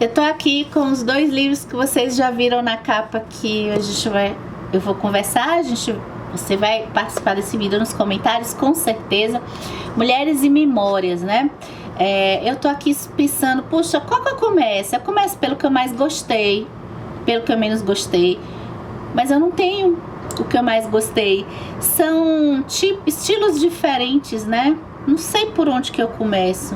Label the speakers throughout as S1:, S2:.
S1: Eu tô aqui com os dois livros que vocês já viram na capa que eu vou conversar, você vai participar desse vídeo nos comentários, com certeza. Mulheres e Memórias, né? Eu tô aqui pensando, puxa, qual que eu começo? Eu começo pelo que eu mais gostei, pelo que eu menos gostei, mas eu não tenho o que eu mais gostei. São estilos diferentes, né? Não sei por onde que eu começo.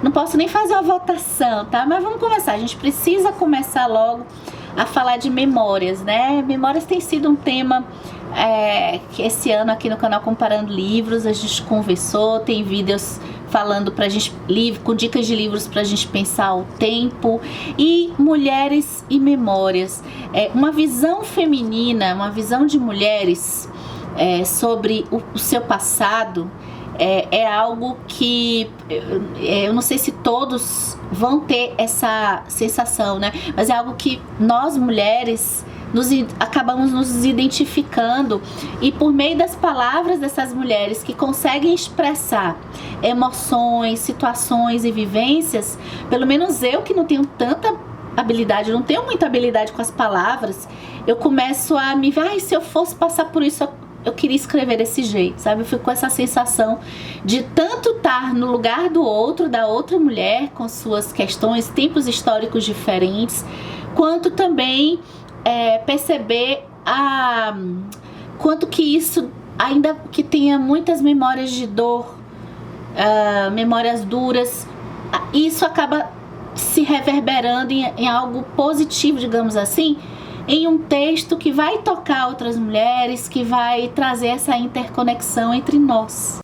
S1: Não posso nem fazer uma votação, tá? Mas vamos começar. A gente precisa começar logo a falar de memórias, né? Memórias tem sido um tema que esse ano aqui no canal Comparando Livros a gente conversou, tem vídeos falando pra gente, com dicas de livros pra gente pensar o tempo. E mulheres e memórias, uma visão feminina, uma visão de mulheres sobre o seu passado. É algo que eu não sei se todos vão ter essa sensação, né? Mas é algo que nós mulheres acabamos nos identificando, e por meio das palavras dessas mulheres que conseguem expressar emoções, situações e vivências, pelo menos eu que não tenho tanta habilidade, não tenho muita habilidade com as palavras, eu começo a me ver, se eu fosse passar por isso, eu queria escrever desse jeito, sabe? Eu fico com essa sensação de tanto estar no lugar do outro, da outra mulher, com suas questões, tempos históricos diferentes, quanto também perceber quanto que isso, ainda que tenha muitas memórias de dor, memórias duras, isso acaba se reverberando em algo positivo, digamos assim, em um texto que vai tocar outras mulheres, que vai trazer essa interconexão entre nós.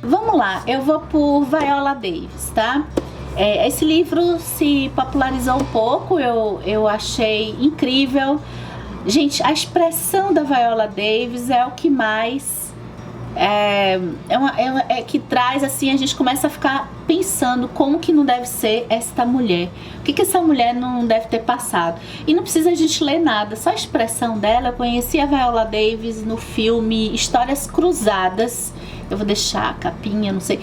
S1: Vamos lá, eu vou por Viola Davis, tá? Esse livro se popularizou um pouco, eu achei incrível. Gente, a expressão da Viola Davis é o que mais que traz, assim, a gente começa a ficar pensando como que não deve ser esta mulher, o que essa mulher não deve ter passado. E não precisa a gente ler nada, só a expressão dela. Eu conheci a Viola Davis no filme Histórias Cruzadas. Eu vou deixar a capinha, não sei,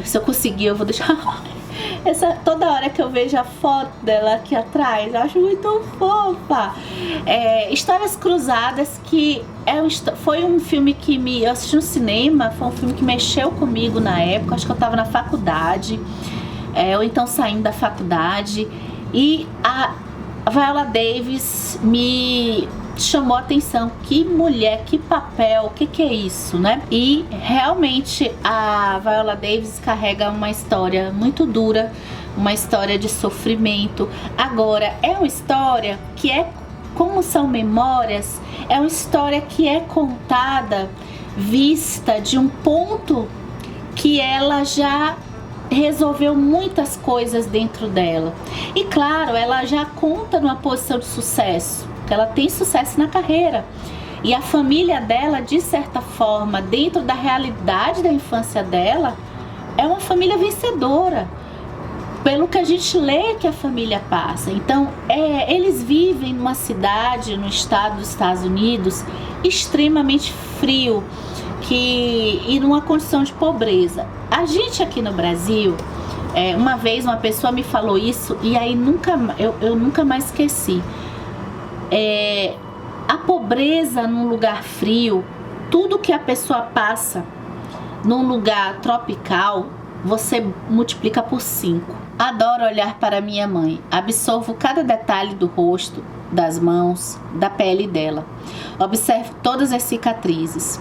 S1: se eu conseguir eu vou deixar toda hora que eu vejo a foto dela aqui atrás, eu acho muito fofa. Histórias Cruzadas, que foi um filme que eu assisti no cinema, foi um filme que mexeu comigo na época, acho que eu estava na faculdade, ou então saindo da faculdade, e a Viola Davis me chamou a atenção. Que mulher, que papel, o que é isso, né? E realmente a Viola Davis carrega uma história muito dura, uma história de sofrimento. Agora, é uma história que como são memórias, é uma história que é contada, vista de um ponto que ela já resolveu muitas coisas dentro dela. E claro, ela já conta numa posição de sucesso, ela tem sucesso na carreira, e a família dela, de certa forma, dentro da realidade da infância dela, é uma família vencedora, pelo que a gente lê que a família passa. Então, eles vivem numa cidade, no estado dos Estados Unidos, extremamente frio, e numa condição de pobreza. A gente aqui no Brasil, uma vez uma pessoa me falou isso, e aí eu nunca mais esqueci. A pobreza num lugar frio, tudo que a pessoa passa num lugar tropical, você multiplica por 5. Adoro olhar para minha mãe, absorvo cada detalhe do rosto, das mãos, da pele dela. Observo todas as cicatrizes.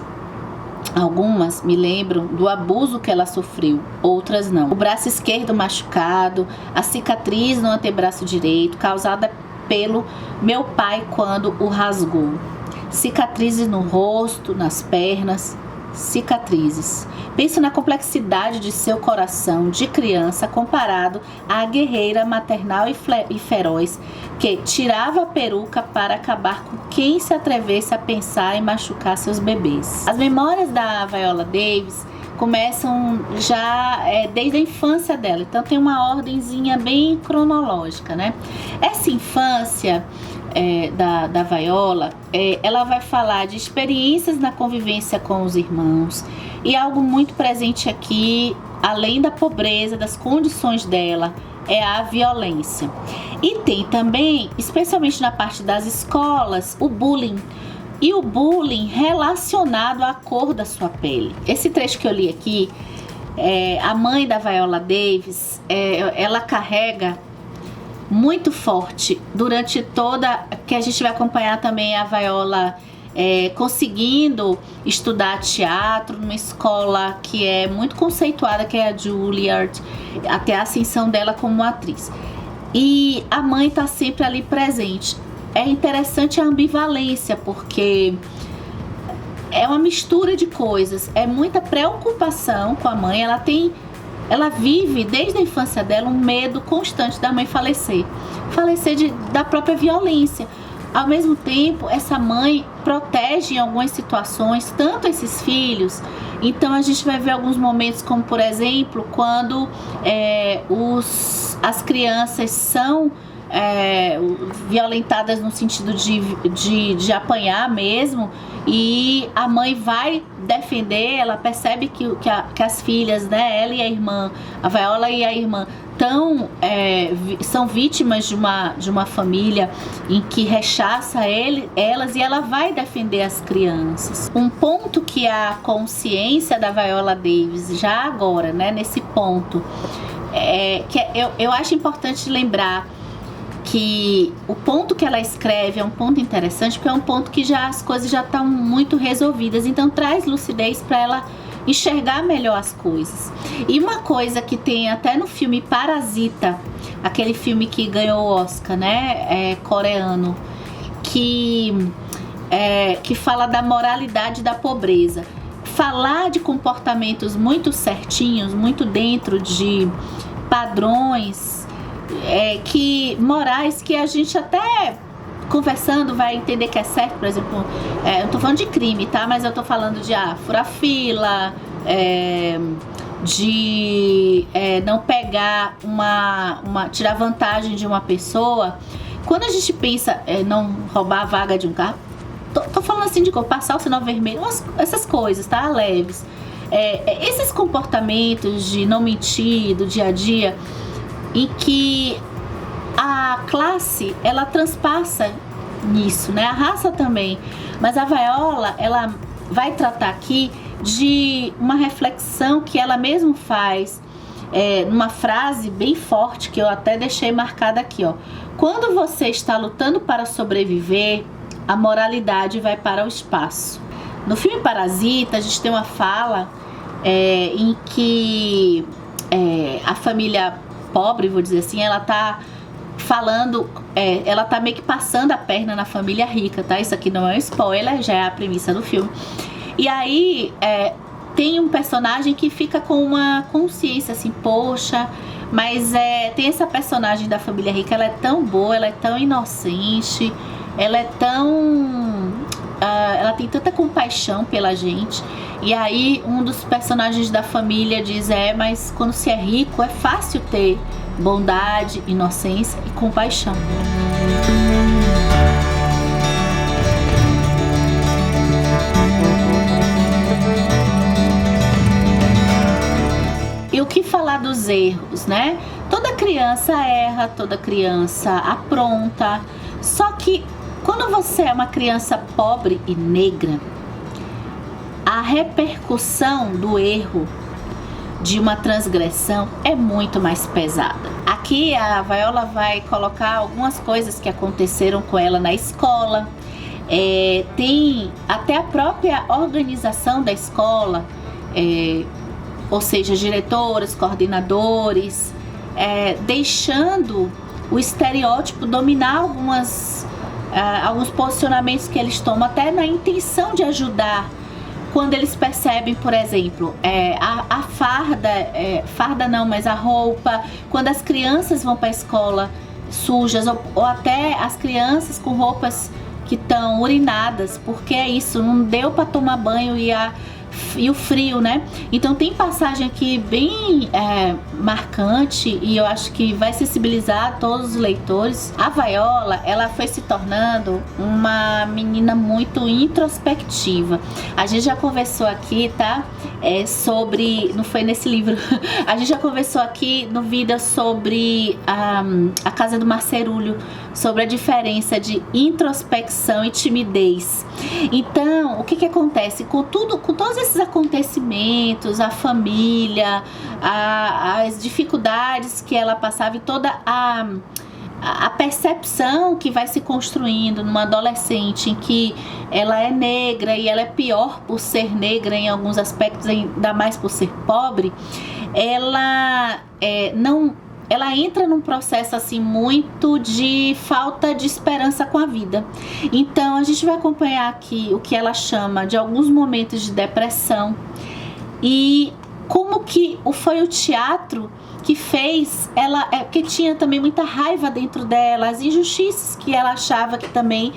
S1: Algumas me lembram do abuso que ela sofreu, outras não. O braço esquerdo machucado, a cicatriz no antebraço direito, causada pelo meu pai quando o rasgou. Cicatrizes no rosto, nas pernas, cicatrizes. Pense na complexidade de seu coração de criança comparado à guerreira maternal e feroz que tirava a peruca para acabar com quem se atrevesse a pensar em machucar seus bebês. As memórias da Viola Davis começam já desde a infância dela. Então tem uma ordenzinha bem cronológica, né? Essa infância da Viola, ela vai falar de experiências na convivência com os irmãos, e algo muito presente aqui, além da pobreza, das condições dela, é a violência. E tem também, especialmente na parte das escolas, o bullying. E o bullying relacionado à cor da sua pele. Esse trecho que eu li aqui, a mãe da Viola Davis, ela carrega muito forte durante toda, que a gente vai acompanhar também a Viola conseguindo estudar teatro numa escola que é muito conceituada, que é a Juilliard, até a ascensão dela como atriz. E a mãe está sempre ali presente. É interessante a ambivalência, porque é uma mistura de coisas, é muita preocupação com a mãe. Ela vive desde a infância dela um medo constante da mãe falecer da própria violência. Ao mesmo tempo, essa mãe protege em algumas situações tanto esses filhos. Então a gente vai ver alguns momentos, como por exemplo, quando as crianças são violentadas no sentido de apanhar mesmo, e a mãe vai defender. Ela percebe que as filhas, né, ela e a irmã, a Viola e a irmã, são vítimas de uma família em que rechaça elas, e ela vai defender as crianças. Um ponto que a consciência da Viola Davis, já agora, né, nesse ponto, eu acho importante lembrar que o ponto que ela escreve é um ponto interessante, porque é um ponto que as coisas já estão muito resolvidas, então traz lucidez para ela enxergar melhor as coisas. E uma coisa que tem até no filme Parasita, aquele filme que ganhou o Oscar, né, coreano, que fala da moralidade da pobreza. Falar de comportamentos muito certinhos, muito dentro de padrões morais, que a gente até conversando vai entender que é certo. Por exemplo, eu não tô falando de crime, tá? Mas eu tô falando de furar fila, de não pegar tirar vantagem de uma pessoa. Quando a gente pensa não roubar a vaga de um carro, tô falando assim de passar o sinal vermelho, essas coisas, tá? Leves. Esses comportamentos de não mentir do dia a dia, e que a classe, ela transpassa nisso, né? A raça também. Mas a Viola, ela vai tratar aqui de uma reflexão que ela mesma faz, numa frase bem forte, que eu até deixei marcada aqui, ó. Quando você está lutando para sobreviver, a moralidade vai para o espaço. No filme Parasita, a gente tem uma fala em que a família pobre, vou dizer assim, ela tá falando, ela tá meio que passando a perna na família rica, tá? Isso aqui não é um spoiler, já é a premissa do filme. E aí tem um personagem que fica com uma consciência assim, poxa, mas tem essa personagem da família rica, ela é tão boa, ela é tão inocente, ela é tão... ela tem tanta compaixão pela gente. E aí um dos personagens da família diz, mas quando se é rico é fácil ter bondade, inocência e compaixão. E o que falar dos erros, né? Toda criança erra, toda criança apronta. Só que quando você é uma criança pobre e negra, a repercussão do erro, de uma transgressão, é muito mais pesada. Aqui a Viola vai colocar algumas coisas que aconteceram com ela na escola. Tem até a própria organização da escola, ou seja, diretores, coordenadores, deixando o estereótipo dominar alguns posicionamentos que eles tomam, até na intenção de ajudar. Quando eles percebem, por exemplo, a farda não, mas a roupa, quando as crianças vão para a escola sujas, ou até as crianças com roupas que estão urinadas, porque é isso, não deu para tomar banho, e a e o frio, né? Então tem passagem aqui bem marcante, e eu acho que vai sensibilizar todos os leitores. A Viola, ela foi se tornando uma menina muito introspectiva. A gente já conversou aqui, tá? Sobre... Não foi nesse livro. A gente já conversou aqui no vídeo sobre a Casa do Marcerulho, sobre a diferença de introspecção e timidez. Então, o que acontece? Com todos esses acontecimentos, a família, as dificuldades que ela passava e toda a percepção que vai se construindo numa adolescente em que ela é negra e ela é pior por ser negra em alguns aspectos, ainda mais por ser pobre, ela entra num processo assim muito de falta de esperança com a vida. Então a gente vai acompanhar aqui o que ela chama de alguns momentos de depressão e como que foi o teatro que fez ela, porque tinha também muita raiva dentro dela, as injustiças que ela achava que também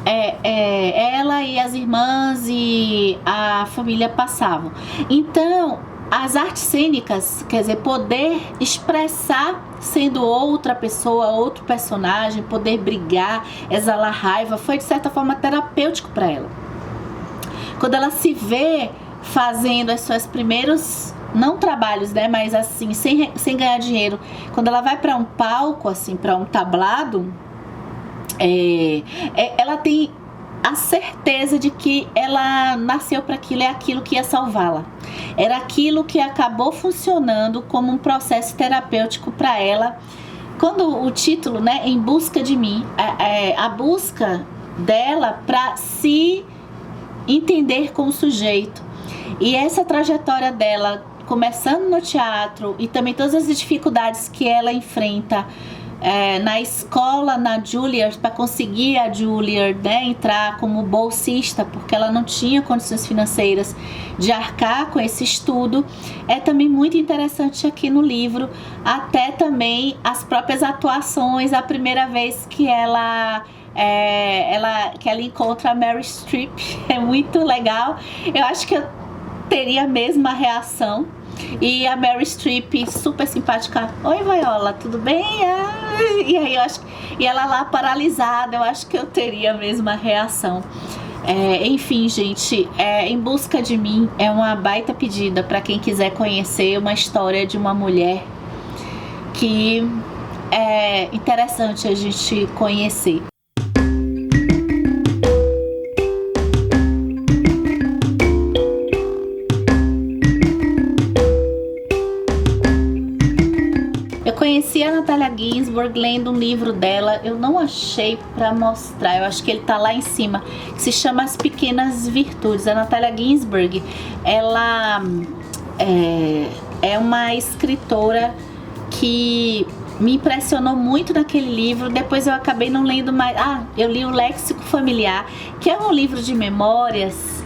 S1: ela e as irmãs e a família passavam. Então as artes cênicas, quer dizer, poder expressar sendo outra pessoa, outro personagem, poder brigar, exalar raiva, foi de certa forma terapêutico para ela. Quando ela se vê fazendo as suas primeiros, não trabalhos, né, mas assim, sem ganhar dinheiro, quando ela vai para um palco, assim, para um tablado, ela tem a certeza de que ela nasceu para aquilo, é aquilo que ia salvá-la. Era aquilo que acabou funcionando como um processo terapêutico para ela. Quando o título, né, Em Busca de Mim, a busca dela para se entender como sujeito. E essa trajetória dela, começando no teatro e também todas as dificuldades que ela enfrenta na escola, na Juilliard, para conseguir a Juilliard, né, entrar como bolsista, porque ela não tinha condições financeiras de arcar com esse estudo, é também muito interessante aqui no livro, até também as próprias atuações, a primeira vez que ela encontra a Meryl Streep, é muito legal. Eu acho que eu teria a mesma reação. E a Meryl Streep super simpática, oi Viola, tudo bem? E aí eu acho, e ela lá paralisada, eu acho que eu teria a mesma reação. Enfim, gente, Em Busca de Mim é uma baita pedida para quem quiser conhecer uma história de uma mulher que é interessante a gente conhecer. Eu conheci a Natalia Ginzburg lendo um livro dela, eu não achei pra mostrar, eu acho que ele tá lá em cima, que se chama As Pequenas Virtudes. A Natalia Ginzburg, ela é uma escritora que me impressionou muito naquele livro. Depois eu acabei não lendo mais. Eu li o Léxico Familiar, que é um livro de memórias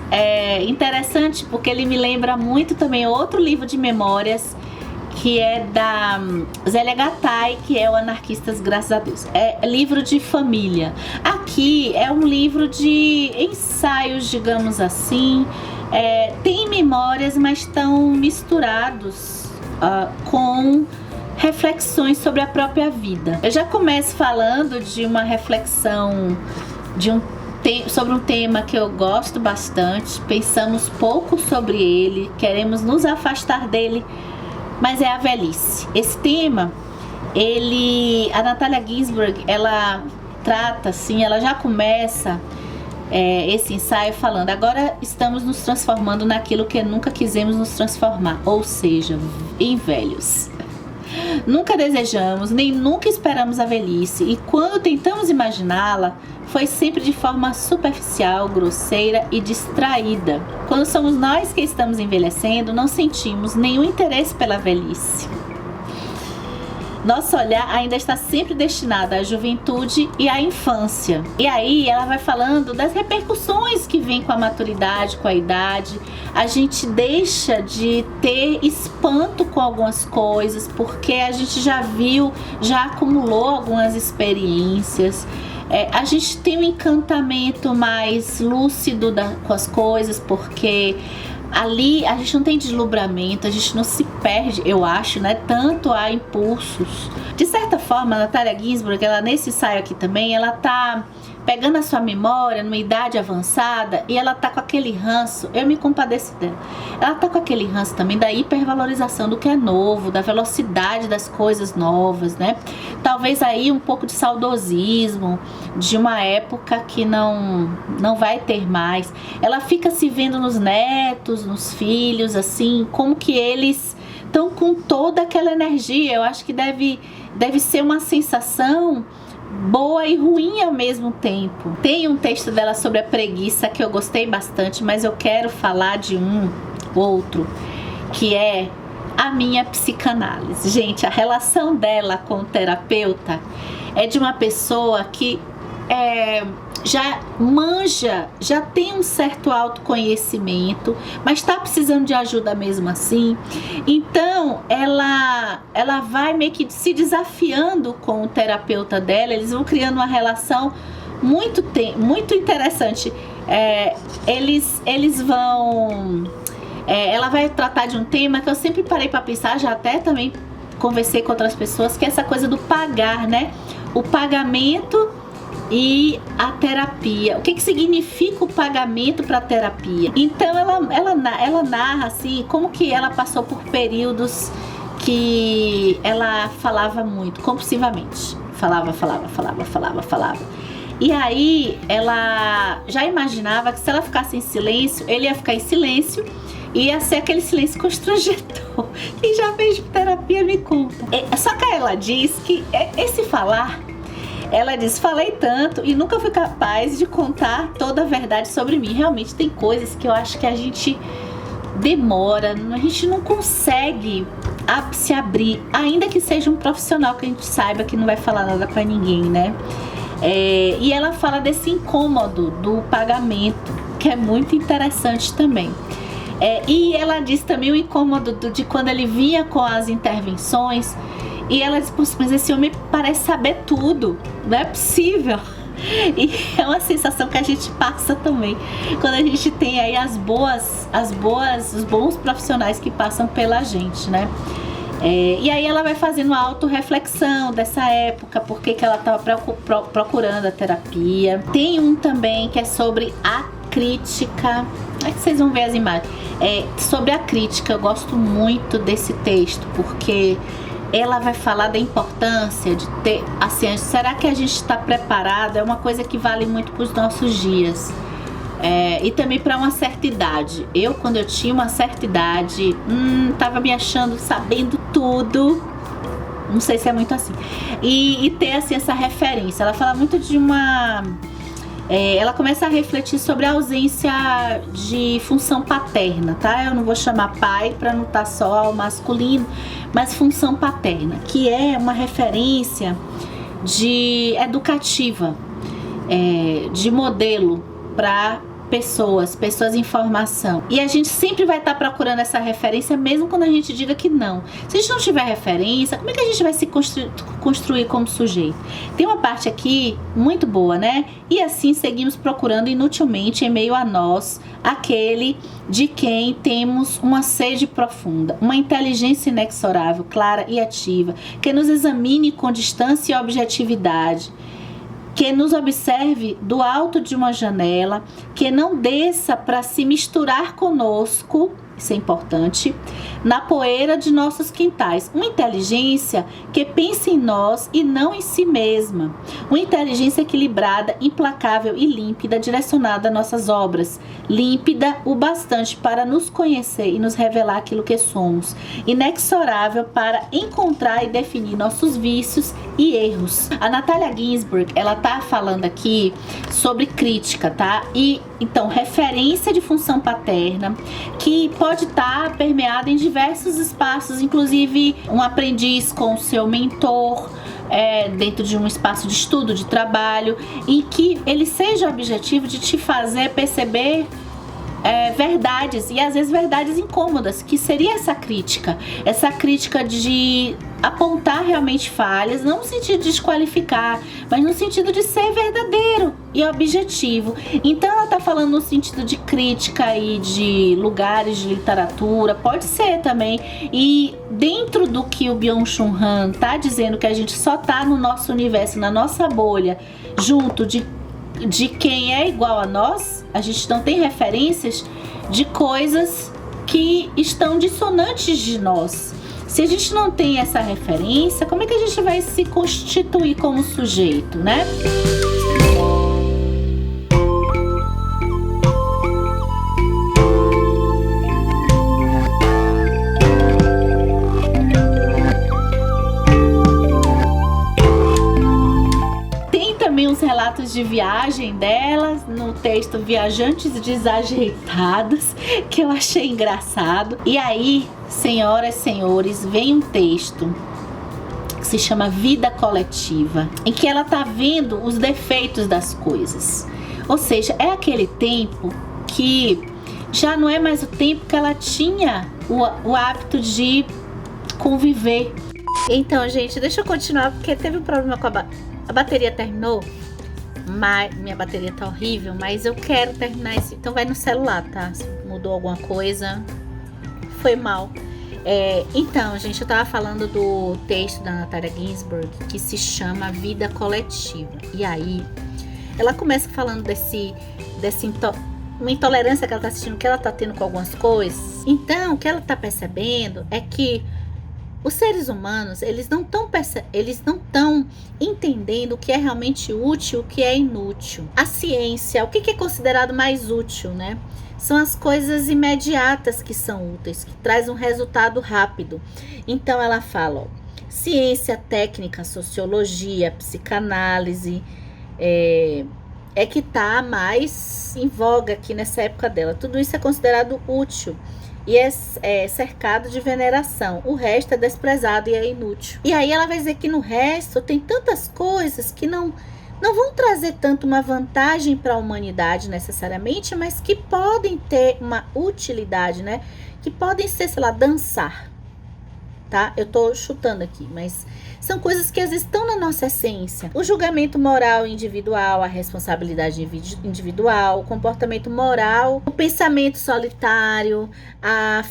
S1: interessante, porque ele me lembra muito também outro livro de memórias, que é da Zélia Gattai, que é o Anarquistas Graças a Deus. É livro de família. Aqui é um livro de ensaios, digamos assim. Tem memórias, mas estão misturados com reflexões sobre a própria vida. Eu já começo falando de uma reflexão sobre um tema que eu gosto bastante. Pensamos pouco sobre ele, queremos nos afastar dele, mas é a velhice. Esse tema, a Natalia Ginzburg, ela trata assim, ela já começa esse ensaio falando: agora estamos nos transformando naquilo que nunca quisemos nos transformar, ou seja, em velhos. Nunca desejamos, nem nunca esperamos a velhice, e quando tentamos imaginá-la, foi sempre de forma superficial, grosseira e distraída. Quando somos nós que estamos envelhecendo, não sentimos nenhum interesse pela velhice. Nosso olhar ainda está sempre destinado à juventude e à infância. E aí ela vai falando das repercussões que vêm com a maturidade, com a idade. A gente deixa de ter espanto com algumas coisas, porque a gente já viu, já acumulou algumas experiências. A gente tem um encantamento mais lúcido com as coisas, porque ali a gente não tem deslumbramento, a gente não se perde, eu acho, né? Tanto a impulsos. De certa forma, a Natalia Ginzburg, ela nesse ensaio aqui também, ela tá pegando a sua memória numa idade avançada e ela tá com aquele ranço, eu me compadeço dela, ela tá com aquele ranço também da hipervalorização do que é novo, da velocidade das coisas novas, né? Talvez aí um pouco de saudosismo de uma época que não vai ter mais. Ela fica se vendo nos netos, nos filhos, assim, como que eles estão com toda aquela energia. Eu acho que deve ser uma sensação boa e ruim ao mesmo tempo. Tem um texto dela sobre a preguiça que eu gostei bastante, mas eu quero falar de um outro, que é a minha psicanálise. Gente, a relação dela com o terapeuta é de uma pessoa que já manja, já tem um certo autoconhecimento, mas está precisando de ajuda mesmo assim. Então ela vai meio que se desafiando com o terapeuta dela. Eles vão criando uma relação muito interessante. Eles vão ela vai tratar de um tema que eu sempre parei para pensar, já até também conversei com outras pessoas, que é essa coisa do pagar, né? O pagamento e a terapia. O que significa o pagamento para a terapia? Então ela narra assim como que ela passou por períodos que ela falava muito, compulsivamente. Falava. E aí ela já imaginava que se ela ficasse em silêncio, ele ia ficar em silêncio e ia ser aquele silêncio constrangedor. Quem já fez terapia me conta. Só que ela diz que esse falar, ela diz, falei tanto e nunca fui capaz de contar toda a verdade sobre mim. Realmente tem coisas que eu acho que a gente demora, a gente não consegue se abrir, ainda que seja um profissional que a gente saiba que não vai falar nada pra ninguém, né? E ela fala desse incômodo do pagamento, que é muito interessante também. E ela diz também o incômodo de quando ele vinha com as intervenções. E ela diz, mas esse homem parece saber tudo, não é possível. E é uma sensação que a gente passa também quando a gente tem aí os bons profissionais que passam pela gente, né? E aí ela vai fazendo uma autorreflexão dessa época, porque que ela estava procurando a terapia. Tem um também que é sobre a crítica. É que vocês vão ver as imagens. Sobre a crítica, eu gosto muito desse texto, porque ela vai falar da importância de ter, assim, será que a gente está preparado? É uma coisa que vale muito para os nossos dias. E também para uma certa idade. Eu, quando eu tinha uma certa idade, tava me achando, sabendo tudo. Não sei se é muito assim. E ter, assim, essa referência. Ela fala muito de uma... ela começa a refletir sobre a ausência de função paterna, tá? Eu não vou chamar pai para não estar só ao masculino, mas função paterna, que é uma referência educativa, de modelo para pessoas em formação. E a gente sempre vai estar procurando essa referência, mesmo quando a gente diga que não. Se a gente não tiver referência, como é que a gente vai se construir como sujeito? Tem uma parte aqui muito boa, né? E assim seguimos procurando inutilmente em meio a nós aquele de quem temos uma sede profunda, uma inteligência inexorável, clara e ativa, que nos examine com distância e objetividade, que nos observe do alto de uma janela, que não desça para se misturar conosco, isso é importante, na poeira de nossos quintais. Uma inteligência que pense em nós e não em si mesma. Uma inteligência equilibrada, implacável e límpida, direcionada a nossas obras. Límpida o bastante para nos conhecer e nos revelar aquilo que somos. Inexorável para encontrar e definir nossos vícios e erros. A Natalia Ginzburg, ela tá falando aqui sobre crítica, tá? E então, referência de função paterna, que pode estar permeada em diversos espaços, inclusive um aprendiz com o seu mentor, dentro de um espaço de estudo, de trabalho, em que ele seja o objetivo de te fazer perceber verdades, e às vezes verdades incômodas, que seria essa crítica de apontar realmente falhas, não no sentido de desqualificar, mas no sentido de ser verdadeiro e objetivo. Então ela tá falando no sentido de crítica e de lugares de literatura, pode ser também. E dentro do que o Byung-Chul Han tá dizendo, que a gente só tá no nosso universo, na nossa bolha, junto de quem é igual a nós, a gente não tem referências de coisas que estão dissonantes de nós. Se a gente não tem essa referência, como é que a gente vai se constituir como sujeito, né? Tem também os relatos de viagem delas no texto Viajantes Desajeitados, que eu achei engraçado. E aí, senhoras e senhores, vem um texto que se chama Vida Coletiva, em que ela tá vendo os defeitos das coisas. Ou seja, é aquele tempo que já não é mais o tempo que ela tinha o hábito de conviver. Então, gente, deixa eu continuar, porque teve um problema com a bateria terminou. Minha bateria tá horrível, mas eu quero terminar isso. Então vai no celular, tá? Se mudou alguma coisa, foi mal. Então, gente, eu tava falando do texto da Natalia Ginzburg, que se chama Vida Coletiva. E aí, ela começa falando uma intolerância que ela tá sentindo, que ela tá tendo com algumas coisas. Então, o que ela tá percebendo é que os seres humanos, eles não estão entendendo o que é realmente útil, o que é inútil. A ciência, o que é considerado mais útil, né? São as coisas imediatas que são úteis, que traz um resultado rápido. Então ela fala, ó, ciência, técnica, sociologia, psicanálise, é que tá mais em voga aqui nessa época dela. Tudo isso é considerado útil e é cercado de veneração. O resto é desprezado e é inútil. E aí ela vai dizer que no resto tem tantas coisas que não vão trazer tanto uma vantagem para a humanidade necessariamente, mas que podem ter uma utilidade, né? Que podem ser, sei lá, dançar, tá? Eu tô chutando aqui, mas são coisas que às vezes estão na nossa essência. O julgamento moral individual, a responsabilidade individual, o comportamento moral, o pensamento solitário, a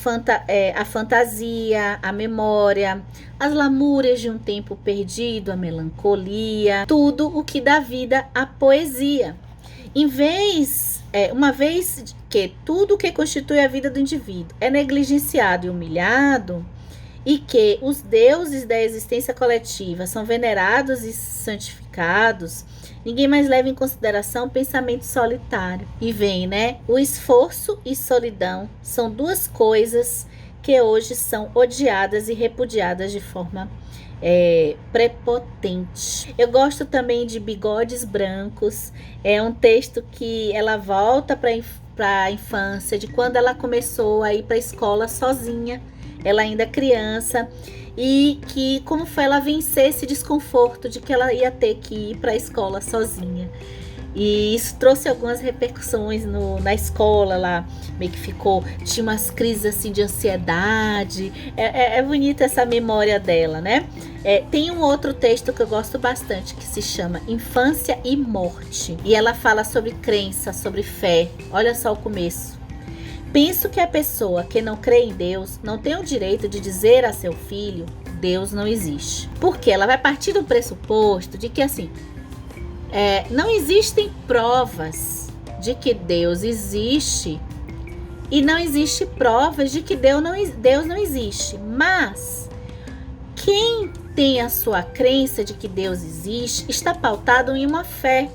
S1: fantasia, a memória, as lamúrias de um tempo perdido, a melancolia, tudo o que dá vida à poesia. Uma vez que tudo o que constitui a vida do indivíduo é negligenciado e humilhado, e que os deuses da existência coletiva são venerados e santificados, ninguém mais leva em consideração o pensamento solitário. E vem, né? O esforço e solidão são duas coisas que hoje são odiadas e repudiadas de forma prepotente. Eu gosto também de Bigodes Brancos. É um texto que ela volta para a infância, de quando ela começou a ir para a escola sozinha, ela ainda criança, e que como foi ela vencer esse desconforto de que ela ia ter que ir para a escola sozinha. E isso trouxe algumas repercussões na escola lá, meio que tinha umas crises assim de ansiedade. É bonita essa memória dela, né? Tem um outro texto que eu gosto bastante, que se chama Infância e Morte, e ela fala sobre crença, sobre fé. Olha só o começo. Penso que a pessoa que não crê em Deus não tem o direito de dizer a seu filho, Deus não existe. Porque ela vai partir do pressuposto de que assim, não existem provas de que Deus existe e não existe provas de que Deus não existe. Mas quem tem a sua crença de que Deus existe está pautado em uma fé,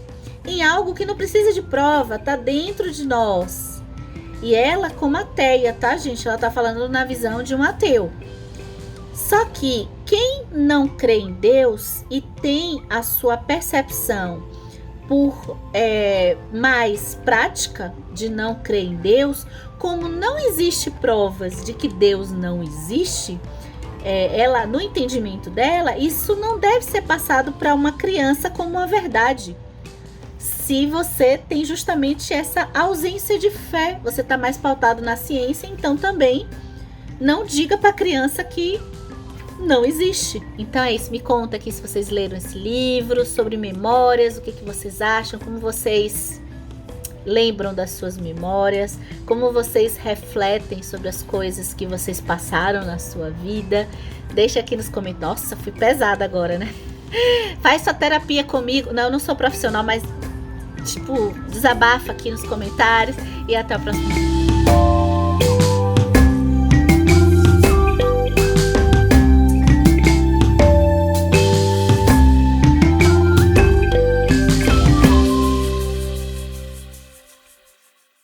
S1: em algo que não precisa de prova, está dentro de nós. E ela, como ateia, tá, gente? Ela tá falando na visão de um ateu. Só que quem não crê em Deus e tem a sua percepção por mais prática de não crer em Deus, como não existe provas de que Deus não existe, ela, no entendimento dela, isso não deve ser passado para uma criança como uma verdade. Se você tem justamente essa ausência de fé, você está mais pautado na ciência, então também não diga para a criança que não existe. Então é isso, me conta aqui se vocês leram esse livro, sobre memórias, o que vocês acham, como vocês lembram das suas memórias, como vocês refletem sobre as coisas que vocês passaram na sua vida. Deixa aqui nos comentários. Nossa, fui pesada agora, né? Faz sua terapia comigo. Não, eu não sou profissional, mas tipo, desabafa aqui nos comentários e até a próxima.